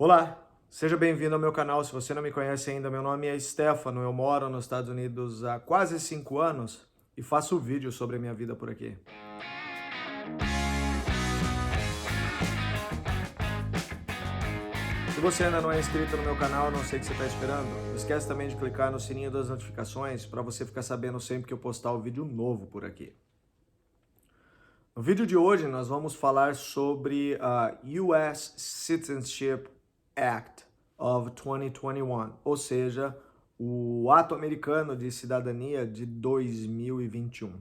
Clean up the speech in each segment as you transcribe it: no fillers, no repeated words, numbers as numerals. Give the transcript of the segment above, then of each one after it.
Olá, seja bem-vindo ao meu canal. Se você não me conhece ainda, meu nome é Stefano, eu moro nos Estados Unidos há quase 5 anos e faço vídeos sobre a minha vida por aqui. Se você ainda não é inscrito no meu canal, não sei o que você está esperando. Não esquece também de clicar no sininho das notificações para você ficar sabendo sempre que eu postar um vídeo novo por aqui. No vídeo de hoje nós vamos falar sobre a US Citizenship Act of 2021, ou seja, o Ato Americano de Cidadania de 2021.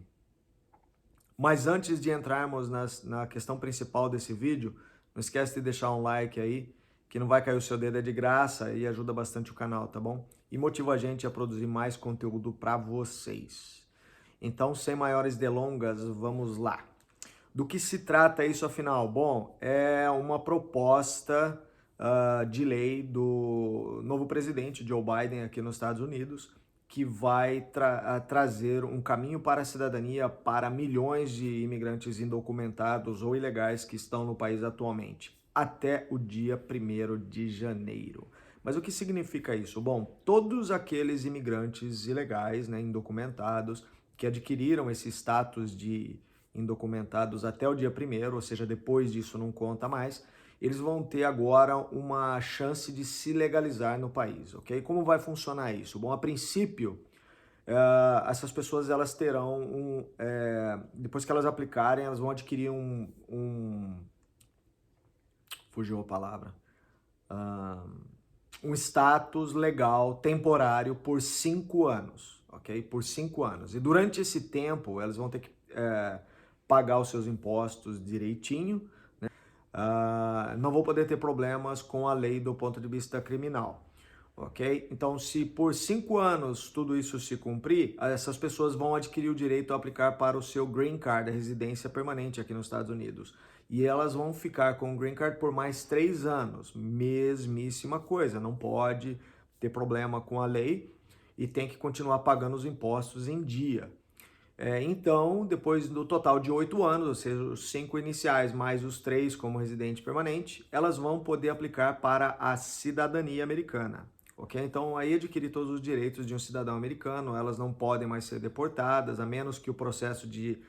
Mas antes de entrarmos na questão principal desse vídeo, não esquece de deixar um like aí, que não vai cair o seu dedo, é de graça e ajuda bastante o canal, tá bom? E motiva a gente a produzir mais conteúdo para vocês. Então, sem maiores delongas, vamos lá. Do que se trata isso afinal? Bom, é uma proposta de lei do novo presidente Joe Biden aqui nos Estados Unidos, que vai trazer um caminho para a cidadania para milhões de imigrantes indocumentados ou ilegais que estão no país atualmente, até o dia 1º de janeiro. Mas o que significa isso? Bom, todos aqueles imigrantes ilegais, né, indocumentados, que adquiriram esse status de indocumentados até o dia 1º, ou seja, depois disso não conta mais, eles vão ter agora uma chance de se legalizar no país, ok? Como vai funcionar isso? Bom, a princípio, essas pessoas elas terão depois que elas aplicarem, elas vão adquirir fugiu a palavra, um status legal temporário por 5 anos, ok? Por 5 anos. E durante esse tempo, elas vão ter que pagar os seus impostos direitinho, né? Não vão poder ter problemas com a lei do ponto de vista criminal, ok? Então, se por 5 anos tudo isso se cumprir, essas pessoas vão adquirir o direito a aplicar para o seu Green Card, a residência permanente aqui nos Estados Unidos. E elas vão ficar com o Green Card por mais 3 anos. Mesmíssima coisa, não pode ter problema com a lei e tem que continuar pagando os impostos em dia. Então, depois do total de 8 anos, ou seja, os 5 iniciais mais os 3 como residente permanente, elas vão poder aplicar para a cidadania americana. Ok? Então, aí adquirir todos os direitos de um cidadão americano, elas não podem mais ser deportadas, a menos que o processo de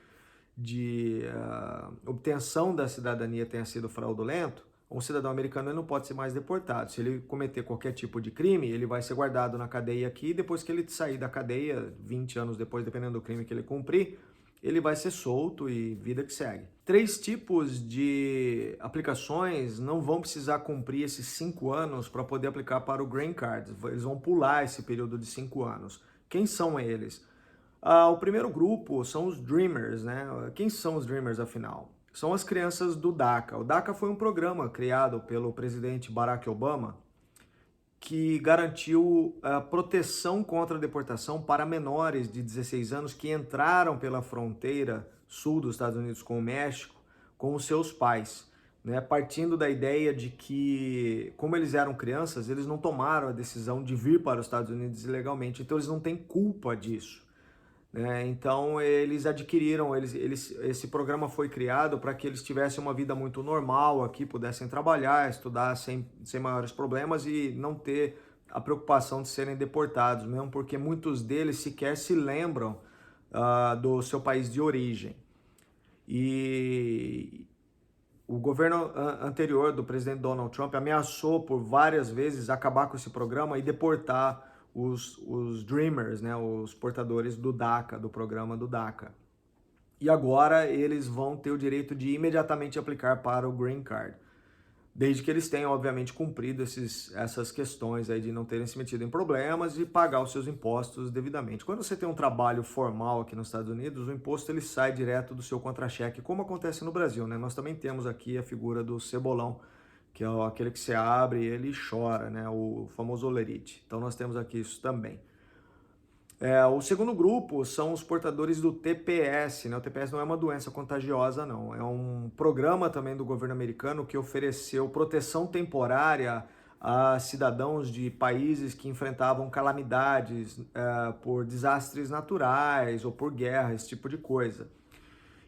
obtenção da cidadania tenha sido fraudulento. Um cidadão americano ele não pode ser mais deportado. Se ele cometer qualquer tipo de crime, ele vai ser guardado na cadeia aqui. Depois que ele sair da cadeia, 20 anos depois, dependendo do crime que ele cumprir, ele vai ser solto e vida que segue. 3 tipos de aplicações não vão precisar cumprir esses 5 anos para poder aplicar para o Green Card. Eles vão pular esse período de 5 anos. Quem são eles? O primeiro grupo são os Dreamers, né? Quem são os Dreamers, afinal? São as crianças do DACA. O DACA foi um programa criado pelo presidente Barack Obama que garantiu a proteção contra a deportação para menores de 16 anos que entraram pela fronteira sul dos Estados Unidos com o México com os seus pais, né? Partindo da ideia de que, como eles eram crianças, eles não tomaram a decisão de vir para os Estados Unidos ilegalmente, então eles não têm culpa disso. Então eles adquiriram, esse programa foi criado para que eles tivessem uma vida muito normal aqui, pudessem trabalhar, estudar sem maiores problemas e não ter a preocupação de serem deportados, mesmo porque muitos deles sequer se lembram do seu país de origem. E o governo anterior do presidente Donald Trump ameaçou por várias vezes acabar com esse programa e deportar os Dreamers, né, os portadores do DACA, do programa do DACA. E agora eles vão ter o direito de imediatamente aplicar para o Green Card, desde que eles tenham, obviamente, cumprido essas questões aí de não terem se metido em problemas e pagar os seus impostos devidamente. Quando você tem um trabalho formal aqui nos Estados Unidos, o imposto ele sai direto do seu contra-cheque, como acontece no Brasil, né? Nós também temos aqui a figura do cebolão, que é aquele que você abre e ele chora, né? O famoso olerite. Então nós temos aqui isso também. O segundo grupo são os portadores do TPS, né? O TPS não é uma doença contagiosa, não. É um programa também do governo americano que ofereceu proteção temporária a cidadãos de países que enfrentavam calamidades por desastres naturais ou por guerra, esse tipo de coisa.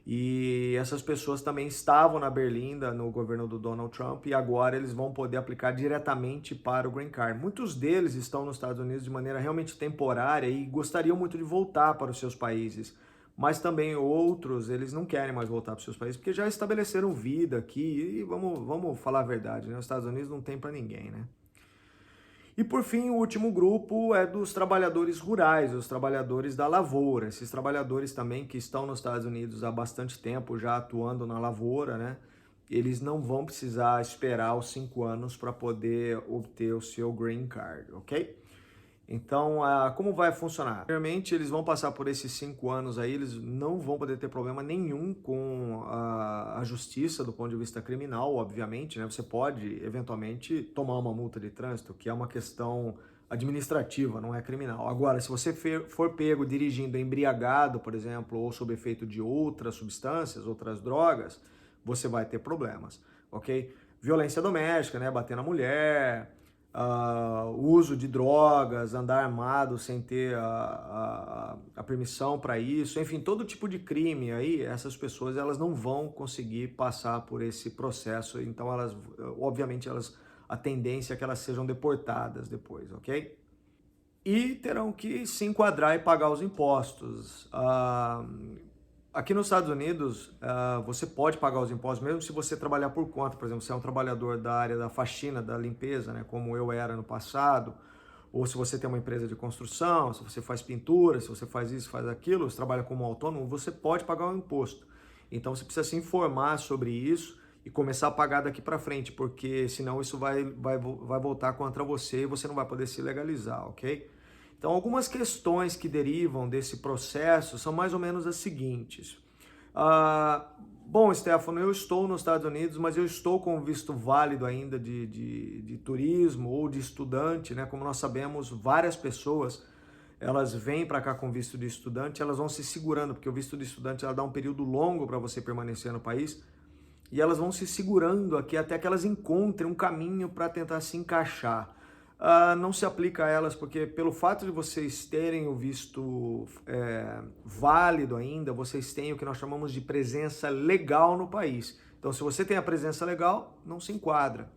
E essas pessoas também estavam na Berlinda, no governo do Donald Trump, e agora eles vão poder aplicar diretamente para o Green Card. Muitos deles estão nos Estados Unidos de maneira realmente temporária e gostariam muito de voltar para os seus países, mas também outros, eles não querem mais voltar para os seus países, porque já estabeleceram vida aqui, e vamos falar a verdade, né? Os Estados Unidos não tem para ninguém, né? E por fim, o último grupo é dos trabalhadores rurais, os trabalhadores da lavoura. Esses trabalhadores também que estão nos Estados Unidos há bastante tempo já atuando na lavoura, né? Eles não vão precisar esperar os 5 anos para poder obter o seu Green Card, ok? Então, como vai funcionar? Primeiramente, eles vão passar por esses 5 anos aí, eles não vão poder ter problema nenhum com a justiça do ponto de vista criminal, obviamente, né? Você pode, eventualmente, tomar uma multa de trânsito, que é uma questão administrativa, não é criminal. Agora, se você for pego dirigindo embriagado, por exemplo, ou sob efeito de outras substâncias, outras drogas, você vai ter problemas, ok? Violência doméstica, né? Bater na mulher, uso de drogas, andar armado sem ter a permissão para isso, enfim, todo tipo de crime aí, essas pessoas elas não vão conseguir passar por esse processo, então elas, obviamente, a tendência é que elas sejam deportadas depois, ok? E terão que se enquadrar e pagar os impostos. Aqui nos Estados Unidos, você pode pagar os impostos mesmo se você trabalhar por conta. Por exemplo, se é um trabalhador da área da faxina, da limpeza, né, como eu era no passado, ou se você tem uma empresa de construção, se você faz pintura, se você faz isso, faz aquilo, você trabalha como autônomo, você pode pagar o imposto. Então você precisa se informar sobre isso e começar a pagar daqui para frente, porque senão isso vai voltar contra você e você não vai poder se legalizar, ok? Então, algumas questões que derivam desse processo são mais ou menos as seguintes. Bom, Stefano, eu estou nos Estados Unidos, mas eu estou com visto válido ainda de turismo ou de estudante, né? Como nós sabemos, várias pessoas, elas vêm para cá com visto de estudante, elas vão se segurando, porque o visto de estudante ela dá um período longo para você permanecer no país, e elas vão se segurando aqui até que elas encontrem um caminho para tentar se encaixar. Não se aplica a elas, porque pelo fato de vocês terem o visto válido ainda, vocês têm o que nós chamamos de presença legal no país. Então, se você tem a presença legal, não se enquadra.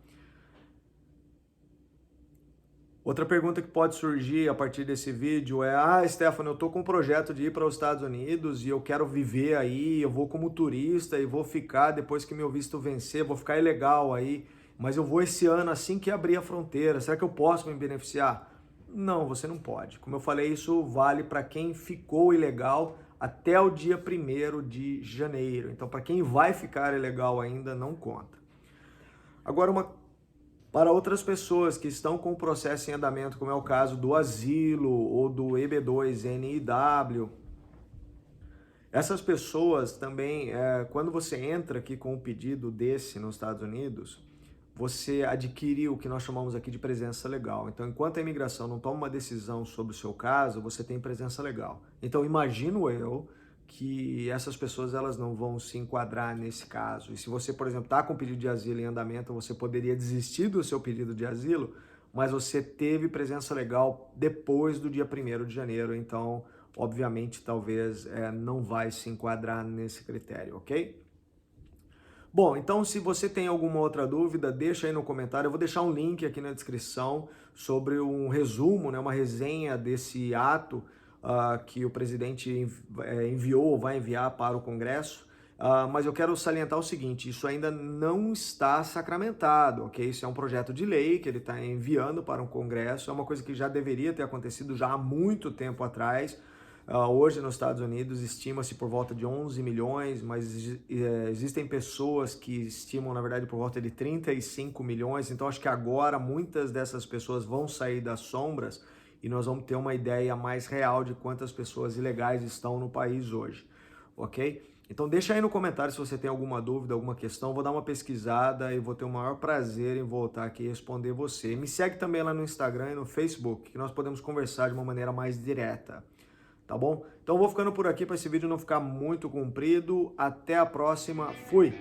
Outra pergunta que pode surgir a partir desse vídeo é: Stefano, eu estou com um projeto de ir para os Estados Unidos e eu quero viver aí, eu vou como turista e vou ficar depois que meu visto vencer, vou ficar ilegal aí, mas eu vou esse ano assim que abrir a fronteira, será que eu posso me beneficiar? Não, você não pode. Como eu falei, isso vale para quem ficou ilegal até o dia 1º de janeiro. Então, para quem vai ficar ilegal ainda, não conta. Agora, para outras pessoas que estão com o processo em andamento, como é o caso do asilo ou do EB2NIW, essas pessoas também, quando você entra aqui com um pedido desse nos Estados Unidos, você adquire o que nós chamamos aqui de presença legal. Então, enquanto a imigração não toma uma decisão sobre o seu caso, você tem presença legal. Então, imagino eu que essas pessoas elas não vão se enquadrar nesse caso. E se você, por exemplo, está com pedido de asilo em andamento, você poderia desistir do seu pedido de asilo, mas você teve presença legal depois do dia 1º de janeiro, então, obviamente, talvez não vai se enquadrar nesse critério, ok? Bom, então se você tem alguma outra dúvida, deixa aí no comentário. Eu vou deixar um link aqui na descrição sobre um resumo, né, uma resenha desse ato que o presidente enviou ou vai enviar para o Congresso. Mas eu quero salientar o seguinte: isso ainda não está sacramentado, ok? Isso é um projeto de lei que ele está enviando para o Congresso, é uma coisa que já deveria ter acontecido já há muito tempo atrás. Hoje nos Estados Unidos estima-se por volta de 11 milhões, mas existem pessoas que estimam, na verdade, por volta de 35 milhões. Então acho que agora muitas dessas pessoas vão sair das sombras e nós vamos ter uma ideia mais real de quantas pessoas ilegais estão no país hoje, ok? Então deixa aí no comentário se você tem alguma dúvida, alguma questão. Vou dar uma pesquisada e vou ter o maior prazer em voltar aqui e responder você. Me segue também lá no Instagram e no Facebook, que nós podemos conversar de uma maneira mais direta. Tá bom? Então vou ficando por aqui para esse vídeo não ficar muito comprido. Até a próxima. Fui!